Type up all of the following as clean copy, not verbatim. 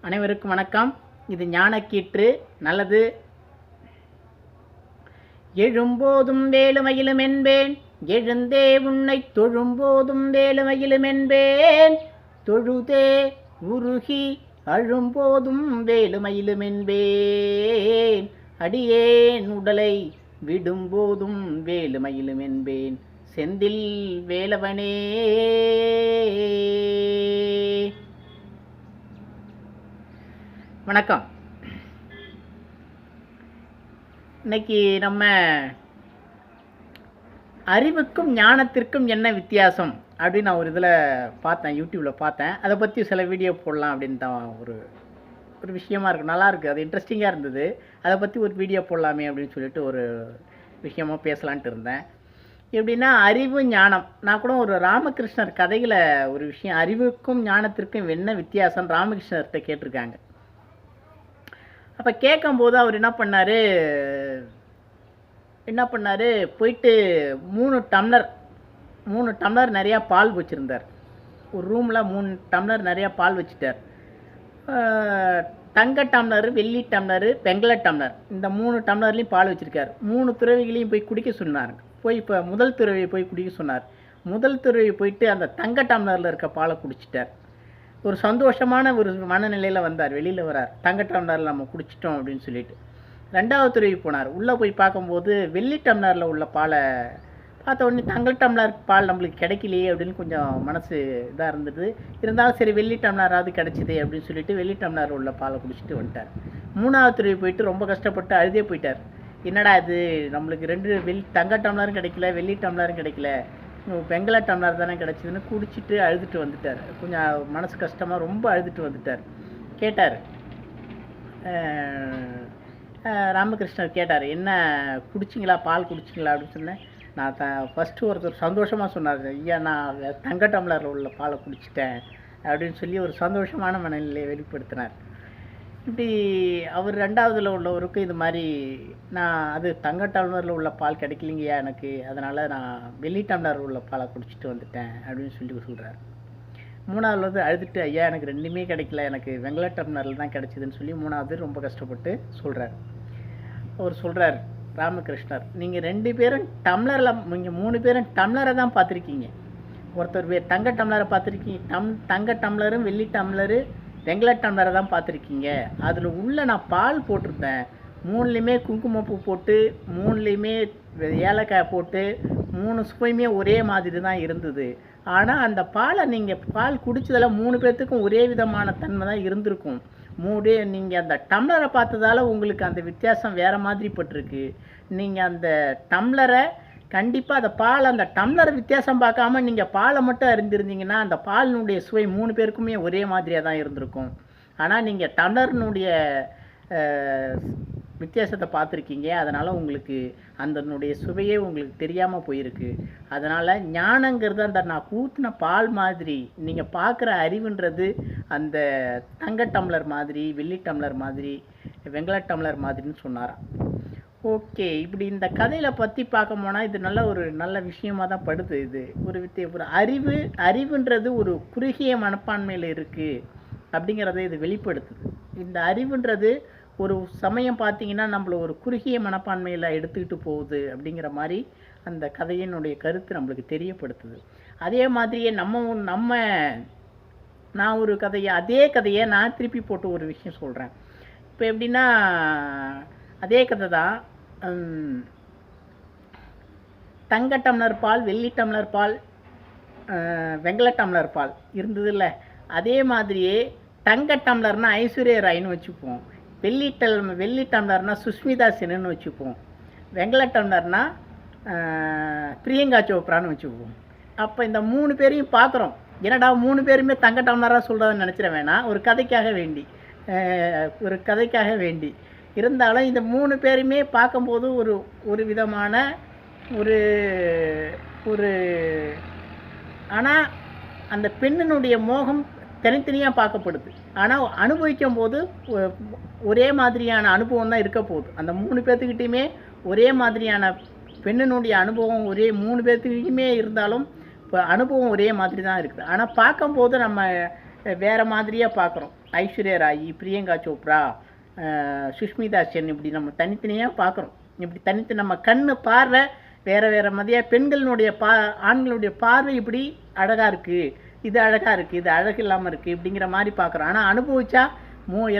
அனைவருக்கும் வணக்கம். இது ஞானக்கீற்று. நல்லது. எழும்போதும் வேலுமயிலும் என்பேன், எழுந்தே உன்னை தொழும்போதும் வேலுமயிலும் என்பேன், தொழுதே உருகி அழும்போதும் வேலுமயிலும் என்பேன், அடியேன் உடலை விடும்போதும் வேலுமயிலும் என்பேன், செந்தில் வேலவனே. வணக்கம். இன்னைக்கு நம்ம அறிவுக்கும் ஞானத்திற்கும் என்ன வித்தியாசம் அப்படின்னு நான் ஒரு இதில் பார்த்தேன், யூடியூப்பில் பார்த்தேன். அதை பற்றி சில வீடியோ போடலாம் அப்படின்னு தான் ஒரு விஷயமா இருக்குது. நல்லா இருக்குது, அது இன்ட்ரெஸ்டிங்காக இருந்தது. அதை பற்றி ஒரு வீடியோ போடலாமே அப்படின்னு சொல்லிட்டு ஒரு விஷயமாக பேசலான்ட்டு இருந்தேன். எப்படின்னா அறிவு ஞானம். நான் கூட ஒரு ராமகிருஷ்ணர் கதையில் ஒரு விஷயம், அறிவுக்கும் ஞானத்திற்கும் என்ன வித்தியாசம் ராமகிருஷ்ணர்கிட்ட கேட்டிருக்காங்க. அப்போ கேட்கும்போது அவர் என்ன பண்ணார், போயிட்டு 3 டம்ளர் நிறையா பால் வச்சுருந்தார். ஒரு ரூமில் 3 டம்ளர் நிறையா பால் வச்சுட்டார். தங்க டம்ளர், வெள்ளி டம்ளர், வெங்கல டம்ளர், இந்த 3 டம்ளர்லேயும் பால் வச்சுருக்கார். 3 துறவிகளையும் போய் குடிக்க சொன்னார். இப்போ முதல் துறவியை போய் குடிக்க சொன்னார். முதல் துறவி போயிட்டு அந்த தங்க டம்ளரில் இருக்க பாலை குடிச்சிட்டார். ஒரு சந்தோஷமான ஒரு மனநிலையில் வந்தார், வெளியில் வரார். தங்க டம்ளரில் நம்ம குடிச்சிட்டோம் அப்படின்னு சொல்லிட்டு. 2வது துறவி போனார். உள்ளே போய் பார்க்கும்போது வெள்ளி டம்ளரில் உள்ள பாலை பார்த்த உடனே தங்க டம்ளர் பால் நம்மளுக்கு கிடைக்கலையே அப்படின்னு கொஞ்சம் மனசு இதாக இருந்தது. இருந்தாலும் சரி வெள்ளி டம்ளராவது கிடச்சிது அப்படின்னு சொல்லிட்டு வெள்ளி டம்ளர் உள்ள பாலை குடிச்சிட்டு வந்துட்டார். 3வது துறவி போயிட்டு ரொம்ப கஷ்டப்பட்டு அழுதே போயிட்டார். என்னடா இது, நம்மளுக்கு தங்க டம்ளரும் கிடைக்கல, வெள்ளி டம்ளரும் கிடைக்கல, வெங்கல டம்ளர் தானே கிடச்சிதுன்னு குடிச்சிட்டு அழுதுட்டு வந்துட்டார். கொஞ்சம் மனசு கஷ்டமாக ரொம்ப அழுதுட்டு வந்துட்டார். கேட்டார், ராமகிருஷ்ணர் கேட்டார், என்ன குடிச்சிங்களா, பால் குடிச்சிங்களா அப்படின்னு சொன்னேன். நான் ஃபஸ்ட்டு ஒருத்தர் சந்தோஷமாக சொன்னார், ஐயா நான் தங்க டம்ளரில் உள்ள பாலை குடிச்சிட்டேன் அப்படின்னு சொல்லி ஒரு சந்தோஷமான மனநிலையை வெளிப்படுத்தினார். இப்படி அவர் 2வதுல உள்ளவருக்கு இது மாதிரி, நான் அது தங்க டம்ளரில் உள்ள பால் கிடைக்கலிங்கய்யா எனக்கு, அதனால் நான் வெள்ளி டம்ளரில் உள்ள பாலை குடிச்சிட்டு வந்துட்டேன் அப்படின்னு சொல்லி சொல்கிறார். 3வது அழுதுட்டு, ஐயா எனக்கு 2மே கிடைக்கல, எனக்கு வெங்கல டம்ளரில் தான் கிடைச்சிதுன்னு சொல்லி 3வது ரொம்ப கஷ்டப்பட்டு சொல்கிறார். அவர் சொல்கிறார், ராமகிருஷ்ணர் நீங்கள் 2 பேரும் டம்ளரில், நீங்கள் 3 பேரும் டம்ளரை தான் பார்த்துருக்கீங்க. ஒருத்தர் தங்க டம்ளரை பார்த்துருக்கீங்க, தங்க டம்ளரும் வெள்ளி டம்ளரு வெங்கல டம்ளரை தான் பார்த்துருக்கீங்க. அதில் உள்ள நான் பால் போட்டிருந்தேன். 3லேயுமே குங்குமப்பூ போட்டு, 3லேயுமே ஏலக்காய் போட்டு, 3 சுவையுமே ஒரே மாதிரி தான் இருந்தது. ஆனால் அந்த பாலை பால் குடித்ததில் 3 பேர்த்துக்கும் ஒரே விதமான தன்மை தான் இருந்திருக்கும். நீங்கள் அந்த டம்ளரை பார்த்ததால உங்களுக்கு அந்த வித்தியாசம் வேறு மாதிரி பட்டிருக்கு. நீங்கள் அந்த டம்ளரை கண்டிப்பாக அந்த டம்ளரை வித்தியாசம் பார்க்காம நீங்கள் பாலை மட்டும் அறிந்திருந்தீங்கன்னா அந்த பாலினுடைய சுவை 3 பேருக்குமே ஒரே மாதிரியாக தான் இருந்திருக்கும். ஆனால் நீங்கள் டம்ளர்னுடைய வித்தியாசத்தை பார்த்துருக்கீங்க, அதனால் உங்களுக்கு அதனுடைய சுவையே உங்களுக்கு தெரியாமல் போயிருக்கு. அதனால் ஞானங்கிறது அந்த நான் ஊற்றின பால் மாதிரி, நீங்கள் பார்க்குற அறிவுன்றது அந்த தங்க டம்ளர் மாதிரி, வெள்ளி டம்ளர் மாதிரி, வெங்கல டம்ளர் மாதிரின்னு சொன்னாராம். ஓகே, இப்படி இந்த கதையில் பற்றி பார்க்க போனால் இது நல்ல விஷயமாக தான் படுது. இது ஒரு அறிவுன்றது ஒரு குறுகிய மனப்பான்மையில் இருக்குது அப்படிங்கிறத இது வெளிப்படுத்துது. இந்த அறிவுன்றது ஒரு சமயம் பார்த்திங்கன்னா நம்மளை ஒரு குறுகிய மனப்பான்மையில் எடுத்துக்கிட்டு போகுது அப்படிங்கிற மாதிரி அந்த கதையினுடைய கருத்து நம்மளுக்கு தெரியப்படுத்துது. அதே மாதிரியே நான் ஒரு அதே கதையை நான் திருப்பி போட்டு ஒரு விஷயம் சொல்கிறேன். இப்போ எப்படின்னா, அதே கதை தான். தங்க டம்ளர் பால், வெள்ளி டம்ளர் பால், வெங்கல டம்ளர் பால் இருந்தது இல்லை. அதே மாதிரியே தங்க டம்ளர்னா ஐஸ்வர்யா ராய்னு வச்சுப்போம், வெள்ளி டம்ளர்னா சுஷ்மிதா சென்னு வச்சுப்போம், வெங்கல டம்ளர்னா பிரியங்கா சோப்ரான்னு வச்சுப்போம். அப்போ இந்த 3 பேரையும் பார்க்குறோம். என்னடா 3 பேருமே தங்க டம்ளராக சொல்கிறதுன்னு நினச்சிட வேணாம். ஒரு கதைக்காக வேண்டி இருந்தாலும் இந்த 3 பேருமே பார்க்கும்போது ஒரு விதமான ஆனால் அந்த பெண்ணினுடைய மோகம் தனித்தனியாக பார்க்கப்படுது. ஆனால் அனுபவிக்கும் போது ஒரே மாதிரியான அனுபவம் தான் இருக்க போகுது. அந்த 3 பேர்த்துக்கிட்டையுமே ஒரே மாதிரியான பெண்ணினுடைய அனுபவம் 3 பேர்த்துக்கிட்டையுமே இருந்தாலும் இப்போ அனுபவம் ஒரே மாதிரி தான் இருக்குது. ஆனால் பார்க்கும்போது நம்ம வேறு மாதிரியாக பார்க்குறோம். ஐஸ்வர்யா ராய், பிரியங்கா சோப்ரா, சுஷ்மிதா சென், இப்படி நம்ம தனித்தனியாக பார்க்குறோம். இப்படி தனித்து நம்ம கண்ணு பார்வை வேறு வேறு மாதிரியாக பெண்களினுடைய ஆண்களுடைய பார்வை இப்படி அழகாக இருக்குது, இது அழகாக இருக்குது, இது அழகு இல்லாமல் இருக்குது இப்படிங்கிற மாதிரி பார்க்குறோம். ஆனால் அனுபவிச்சா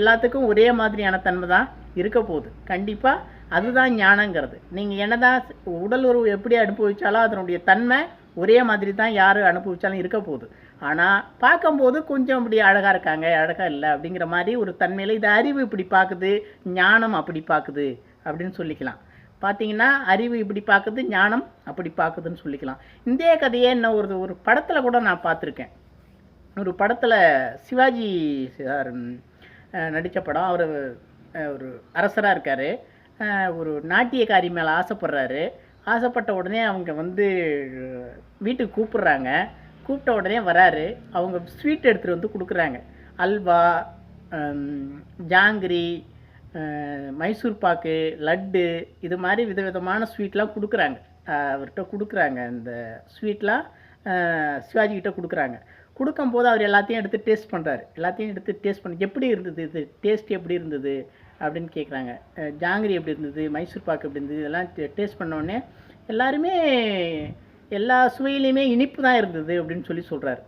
எல்லாத்துக்கும் ஒரே மாதிரியான தன்மை தான் இருக்க போகுது. கண்டிப்பாக அதுதான் ஞானங்கிறது. நீங்கள் என்னதான் உடல் உறவு எப்படி அனுபவிச்சாலும் அதனுடைய தன்மை ஒரே மாதிரி தான் யார் அனுபவிச்சாலும் இருக்க போகுது. ஆனால் பார்க்கும்போது கொஞ்சம் இப்படி அழகாக இருக்காங்க, அழகாக இல்லை அப்படிங்கிற மாதிரி ஒரு தன்மையில் இது அறிவு இப்படி பார்க்குது, ஞானம் அப்படி பார்க்குது அப்படின்னு சொல்லிக்கலாம். பார்த்தீங்கன்னா அறிவு இப்படி பார்க்குது, ஞானம் அப்படி பார்க்குதுன்னு சொல்லிக்கலாம். இந்த கதையே என்ன ஒரு படத்தில் கூட நான் பார்த்துருக்கேன். ஒரு படத்தில் சிவாஜி சார் நடித்த படம். அவர் ஒரு அரசராக இருக்கார். ஒரு நாட்டியக்காரி மேலே ஆசைப்படுறாரு. ஆசைப்பட்ட உடனே அவங்க வீட்டுக்கு கூப்பிட்றாங்க. கூப்பிட்ட உடனே வராரு. அவங்க ஸ்வீட் எடுத்துகிட்டு வந்து கொடுக்குறாங்க. அல்வா, ஜாங்கிரி, மைசூர் பாக்கு, லட்டு, இது மாதிரி விதவிதமான ஸ்வீட்லாம் கொடுக்குறாங்க. அவர்கிட்ட கொடுக்குறாங்க. இந்த ஸ்வீட்லாம் சிவாஜிக்கிட்ட கொடுக்குறாங்க. கொடுக்கும்போது அவர் எல்லாத்தையும் எடுத்து டேஸ்ட் பண்ணுறாரு. எல்லாத்தையும் எடுத்து டேஸ்ட் பண்ணி எப்படி இருந்தது, இது டேஸ்ட் எப்படி இருந்தது அப்படின்னு கேட்குறாங்க. ஜாங்கிரி எப்படி இருந்தது, மைசூர் பாக்கு எப்படி இருந்தது, இதெல்லாம் டேஸ்ட் பண்ணோடனே எல்லாருமே எல்லா சுவையிலையுமே இனிப்பு தான் இருந்தது அப்படின்னு சொல்கிறாரு.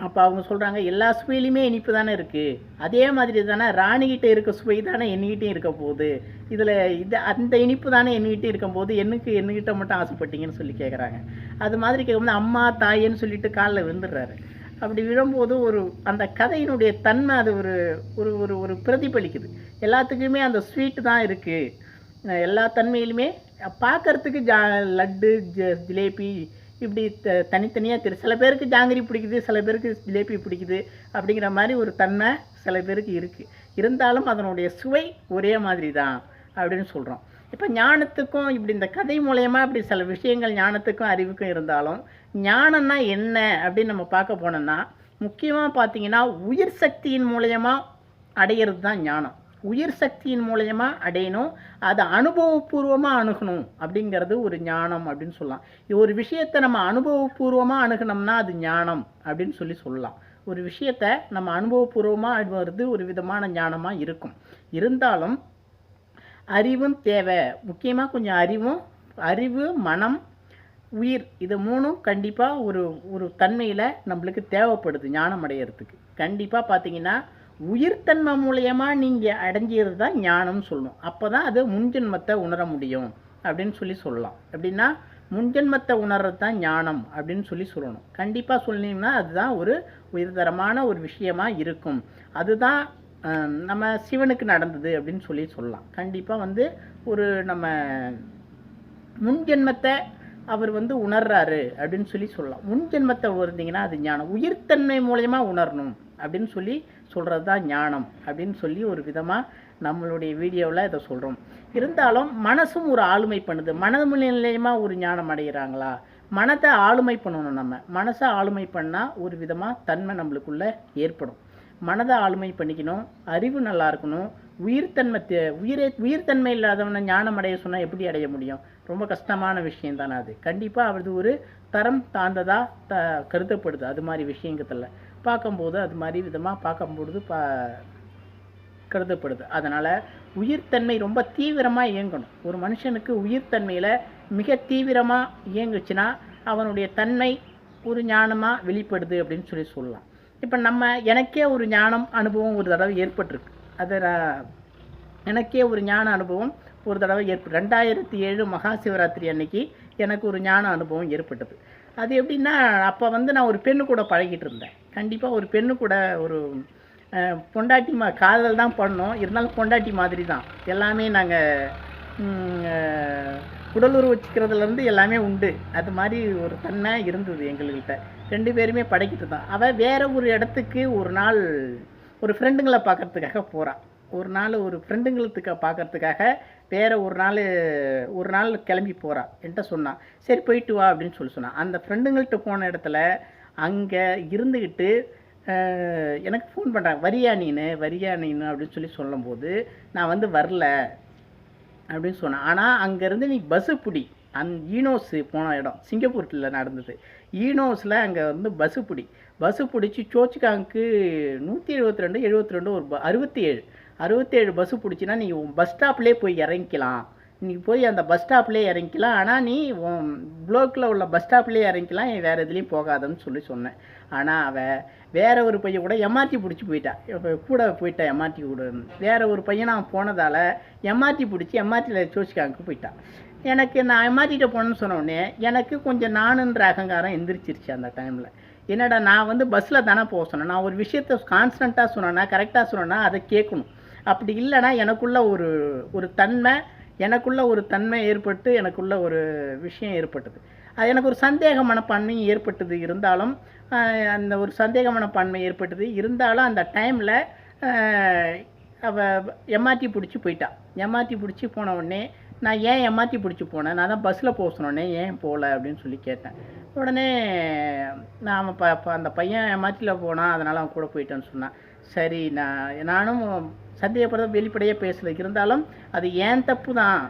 அப்போ அவங்க சொல்கிறாங்க, எல்லா சுவையிலையுமே இனிப்பு தானே இருக்குது, அதே மாதிரி தானே ராணிகிட்ட இருக்க சுவை தானே என்கிட்டையும் இருக்க போகுது, இதில் அந்த இனிப்பு தானே என்கிட்ட இருக்கும்போது என்கிட்ட மட்டும் ஆசைப்பட்டீங்கன்னு சொல்லி கேட்குறாங்க. அது மாதிரி கேட்கும்போது அம்மா தாயன்னு சொல்லிட்டு காலில் விழுந்துடுறாரு. அப்படி விழும்போது அந்த கதையினுடைய தன்மை அது ஒரு ஒரு ஒரு பிரதிபலிக்குது. எல்லாத்துக்குமே அந்த ஸ்வீட்டு தான் இருக்குது. எல்லா தன்மையிலுமே பார்க்கறதுக்கு லட்டு, ஜிலேபி இப்படி தனித்தனியாக சில பேருக்கு ஜாங்கிரி பிடிக்குது, சில பேருக்கு ஜிலேபி பிடிக்குது அப்படிங்கிற மாதிரி ஒரு தன்மை சில பேருக்கு இருக்குது. இருந்தாலும் அதனுடைய சுவை ஒரே மாதிரி தான் அப்படின்னு சொல்கிறோம். இப்போ ஞானத்துக்கும் இப்படி இந்த கதை மூலயமா இப்படி சில விஷயங்கள் ஞானத்துக்கும் அறிவுக்கும் இருந்தாலும், ஞானம்னா என்ன அப்படின்னு நம்ம பார்க்க போனோம்னா, முக்கியமாக பார்த்தீங்கன்னா உயிர் சக்தியின் மூலயமா அடையிறது தான் ஞானம். உயிர் சக்தியின் மூலயமா அடையணும், அதை அனுபவபூர்வமாக அணுகணும் அப்படிங்கிறது ஒரு ஞானம் அப்படின்னு சொல்லலாம். ஒரு விஷயத்தை நம்ம அனுபவபூர்வமாக அணுகணும்னா அது ஞானம் அப்படின்னு சொல்லலாம். ஒரு விஷயத்தை நம்ம அனுபவபூர்வமாக அணுகிறது ஒரு விதமான ஞானமாக இருக்கும். இருந்தாலும் அறிவும் தேவை. முக்கியமாக கொஞ்சம் அறிவு, மனம், உயிர், இது மூணும் கண்டிப்பாக ஒரு தன்மையில் நம்மளுக்கு தேவைப்படுது ஞானம் அடையிறதுக்கு. கண்டிப்பாக பார்த்தீங்கன்னா உயிர்த்தன்மை மூலயமா நீங்கள் அடைஞ்சிறது தான் ஞானம்னு சொல்லணும். அப்போ தான் அது முன்ஜென்மத்தை உணர முடியும் அப்படின்னு சொல்லலாம். எப்படின்னா முன்ஜென்மத்தை உணர்றது தான் ஞானம் அப்படின்னு சொல்லணும். கண்டிப்பாக சொன்னீங்கன்னா அதுதான் ஒரு உயர்தரமான ஒரு விஷயமாக இருக்கும். அதுதான் நம்ம சிவனுக்கு நடந்தது அப்படின்னு சொல்லலாம். கண்டிப்பாக ஒரு நம்ம முன்ஜென்மத்தை அவர் உணர்றாரு அப்படின்னு சொல்லலாம். முன்ஜென்மத்தை உணர்ந்தீங்கன்னா அது ஞானம். உயிர்த்தன்மை மூலயமா உணரணும் அப்படின்னு சொல்கிறது தான் ஞானம் அப்படின்னு ஒரு விதமாக நம்மளுடைய வீடியோவில் இதை சொல்கிறோம். இருந்தாலும் மனசும் ஒரு ஆளுமை பண்ணுது. மனது நிலையமாக ஒரு ஞானம் அடைகிறாங்களா? மனத்தை ஆளுமை பண்ணணும். நம்ம மனசை ஆளுமை பண்ணால் ஒரு விதமாக தன்மை நம்மளுக்குள்ளே ஏற்படும். மனதை ஆளுமை பண்ணிக்கணும், அறிவு நல்லா இருக்கணும். உயிர்த்தன்மை இல்லாதவனை ஞானம் அடைய சொன்னால் எப்படி அடைய முடியும்? ரொம்ப கஷ்டமான விஷயம் தானே அது. கண்டிப்பாக அது ஒரு தரம் தாழ்ந்ததாக கருதப்படுது. அது மாதிரி விஷயங்கத்தில் பார்க்கும்போது அது மாதிரி விதமாக பார்க்கும்பொழுது கருதப்படுது. அதனால் உயிர்த்தன்மை ரொம்ப தீவிரமாக இயங்கணும். ஒரு மனுஷனுக்கு உயிர்த்தன்மையில் மிக தீவிரமாக இயங்குச்சுன்னா அவனுடைய தன்மை ஒரு ஞானமாக வெளிப்படுது அப்படின்னு சொல்லலாம். இப்போ எனக்கே ஒரு ஞானம் அனுபவம் ஒரு தடவை ஏற்பட்டிருக்கு. எனக்கே ஒரு ஞான அனுபவம் ஒரு தடவை 2007 மகா சிவராத்திரி அன்னைக்கு எனக்கு ஒரு ஞான அனுபவம் ஏற்பட்டது. அது எப்படின்னா, அப்போ நான் ஒரு பெண்ணு கூட பழகிட்டு இருந்தேன். கண்டிப்பாக ஒரு பெண்ணு கூட ஒரு பொண்டாட்டி காதல் தான் பண்ணோம். இருந்தாலும் பொண்டாட்டி மாதிரி தான் எல்லாமே. நாங்கள் உடலுறவு வச்சுக்கிறதுலேருந்து எல்லாமே உண்டு. அது மாதிரி ஒரு தன்மை இருந்தது எங்கள்கிட்ட. 2 பேருமே பழகிட்டு தான். அவள் வேறு ஒரு இடத்துக்கு ஒரு நாள் ஒரு ஃப்ரெண்டுங்களை பார்க்குறதுக்காக போகிறாள். ஒரு நாள் ஒரு ஃப்ரெண்டுங்களுக்கு பார்க்குறதுக்காக வேறு ஒரு நாள் கிளம்பி போகிறாள். என்கிட்ட சொன்னான், சரி போயிட்டு வா அப்படின்னு சொன்னான். அந்த ஃப்ரெண்டுங்கள்கிட்ட போன இடத்துல அங்கே இருந்துக்கிட்டு எனக்கு ஃபோன் பண்ணுறாங்க, வரியா நீனு அப்படின்னு சொல்லும்போது நான் வரல அப்படின்னு சொன்னேன். ஆனால் அங்கேருந்து நீ பஸ்ஸு பிடி, ஈனோஸ் போன இடம் சிங்கப்பூரில் நடந்தது. ஈனோஸில் அங்கே வந்து பஸ்ஸு பிடிச்சி சோச்சிகாங்க்கு 172 72 ஒரு 67 பஸ்ஸு பிடிச்சின்னா நீ பஸ் ஸ்டாப்லேயே போய் இறங்கிக்கலாம். நீ போய் அந்த பஸ் ஸ்டாப்லேயே இறங்கிக்கலாம். ஆனால் நீ ப்ளோக்கில் உள்ள பஸ் ஸ்டாப்லேயே இறங்கிக்கலாம், வேறு எதுலேயும் போகாதன்னு சொன்னேன். ஆனால் அவள் வேற ஒரு பையன் கூட எம்ஆர்டி பிடிச்சி போயிட்டான். இப்போ கூட போயிட்டான் எம்ஆர்டி கூட. வேற ஒரு பையன் நான் போனதால் எம்ஆர்டி பிடிச்சி எம்ஆர்டியில் சோச்சிகாங்க்கு போயிட்டான். நான் எம்ஆர்டிகிட்ட போனேன்னு சொன்ன உடனே எனக்கு கொஞ்சம் நானுன்ற அகங்காரம் எந்திரிச்சிருச்சு அந்த டைமில். என்னடா நான் வந்து பஸ்ஸில் தானே போக சொன்னேன். நான் ஒரு விஷயத்த கான்ஸ்டண்ட்டாக சொன்னேன்னா, கரெக்டாக சொன்னேன்னா அதை கேட்கணும். அப்படி இல்லைன்னா எனக்குள்ள ஒரு தன்மை ஏற்பட்டு எனக்குள்ள ஒரு விஷயம் ஏற்பட்டது. அது எனக்கு ஒரு சந்தேக மனப்பான்மையும் ஏற்பட்டது. இருந்தாலும் அந்த ஒரு சந்தேக மனப்பான்மை ஏற்பட்டது. இருந்தாலும் அந்த டைமில் அவள் எம்ஆர்டி பிடிச்சி போயிட்டான். எம்ஆர்டி பிடிச்சி போன உடனே நான் ஏன் எம்ஆர்டி பிடிச்சி போனேன், நான் தான் பஸ்ஸில் போக சொன்னோடனே ஏன் போகல அப்படின்னு சொல்லி கேட்டேன். உடனே நான் அந்த பையன் எம்ஆர்டியில் போனான், அதனால் அவன் கூட போயிட்டேன்னு சொன்னான். சரி, நானும் சந்தேகப்படுறத வெளிப்படையாக பேசலை. இருந்தாலும் அது ஏன் தப்பு தான்.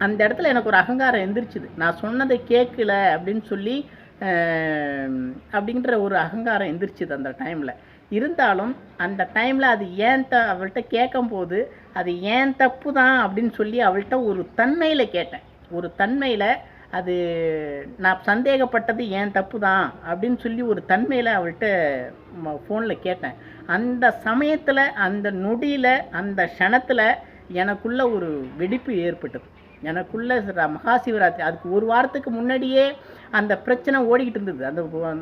அந்த இடத்துல எனக்கு ஒரு அகங்காரம் எந்திரிச்சுது. நான் சொன்னதை கேட்கல அப்படின்னு சொல்லி அப்படின்ற ஒரு அகங்காரம் எந்திரிச்சுது அந்த டைமில். இருந்தாலும் அந்த டைமில் அது அவள்கிட்ட கேட்கும்போது அது ஏன் தப்பு தான் அப்படின்னு சொல்லி அவள்கிட்ட ஒரு தன்மையில் கேட்டேன். ஒரு தன்மையில் அது நான் சந்தேகப்பட்டது ஏன் தப்பு தான் அப்படின்னு சொல்லி ஒரு தன்மையில் அவள்கிட்ட ஃபோனில் கேட்டேன். அந்த சமயத்தில், அந்த நொடியில், அந்த க்ஷணத்தில் எனக்குள்ள ஒரு வெடிப்பு ஏற்பட்டது. எனக்குள்ள மகாசிவராத்திரி அதுக்கு ஒரு வாரத்துக்கு முன்னாடியே அந்த பிரச்சனை ஓடிக்கிட்டு இருந்தது.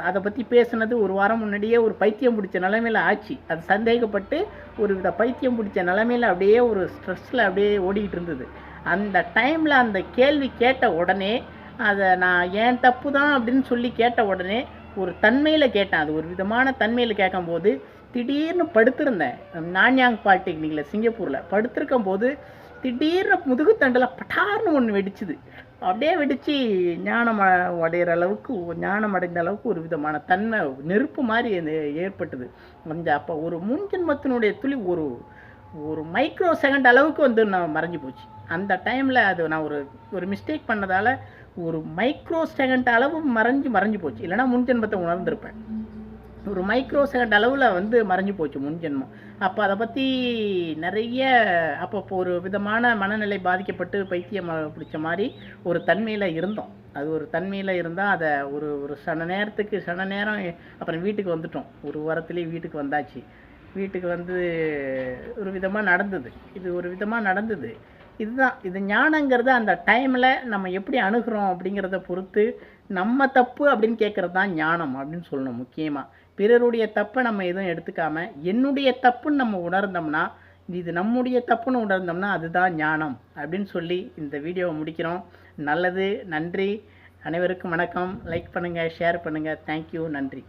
அதை பற்றி பேசுனது ஒரு வாரம் முன்னாடியே ஒரு பைத்தியம் பிடிச்ச நிலைமையில் ஆச்சு. அது சந்தேகப்பட்டு ஒரு வித பைத்தியம் பிடிச்ச நிலைமையில் அப்படியே ஒரு ஸ்ட்ரெஸ்ஸில் அப்படியே ஓடிக்கிட்டு இருந்தது. அந்த டைமில் அந்த கேள்வி கேட்ட உடனே அதை நான் ஏன் தப்பு தான் அப்படின்னு சொல்லி கேட்ட உடனே ஒரு தன்மையில் கேட்டேன். அது ஒரு விதமான தன்மையில் கேட்கும்போது திடீர்னு படுத்திருந்தேன். நான்யாங் பாலிடெக்னிக்கில் சிங்கப்பூரில் படுத்திருக்கும் போது திடீர்னு முதுகுத்தண்டில் பட்டார்னு ஒன்று வெடிச்சுது. அப்படியே வெடித்து ஞானம் அடைந்த அளவுக்கு ஒரு விதமான தன்மை நெருப்பு மாதிரி ஏற்பட்டது. அப்போ ஒரு முன்ஜென்மத்தினுடைய துளி ஒரு மைக்ரோ செகண்ட் அளவுக்கு வந்து நான் மறைஞ்சு போச்சு. அந்த டைமில் அது நான் ஒரு மிஸ்டேக் பண்ணதால் ஒரு மைக்ரோ செகண்ட் அளவு மறைஞ்சு போச்சு. இல்லைனா முன்ஜென்மத்தை உணர்ந்திருப்பேன். ஒரு மைக்ரோ செகண்ட் அளவில் வந்து மறைஞ்சு போச்சு முன்ஜென்மம். அப்போ அதை பற்றி நிறைய அப்போ ஒரு விதமான மனநிலை பாதிக்கப்பட்டு பைத்தியம் பிடிச்ச மாதிரி ஒரு தன்மையில் இருந்தோம். அது ஒரு தன்மையில் இருந்தால் அதை ஒரு சன நேரம் அப்புறம் வீட்டுக்கு வந்துட்டோம். ஒரு வாரத்துலேயே வீட்டுக்கு வந்தாச்சு. வீட்டுக்கு வந்து ஒரு விதமாக நடந்தது. இது ஞானங்கிறது அந்த டைமில் நம்ம எப்படி அணுகிறோம் அப்படிங்கிறத பொறுத்து நம்ம தப்பு அப்படின்னு கேட்குறது தான் ஞானம் அப்படின்னு சொல்லணும். முக்கியமாக பிறருடைய தப்பை நம்ம எதுவும் எடுத்துக்காமல் என்னுடைய தப்புன்னு நம்ம உணர்ந்தோம்னா, இது நம்முடைய தப்புன்னு உணர்ந்தோம்னா அதுதான் ஞானம் அப்படின்னு சொல்லி இந்த வீடியோவை முடிக்கிறோம். நல்லது, நன்றி, அனைவருக்கும் வணக்கம். லைக் பண்ணுங்கள், ஷேர் பண்ணுங்கள். தேங்க்யூ, நன்றி.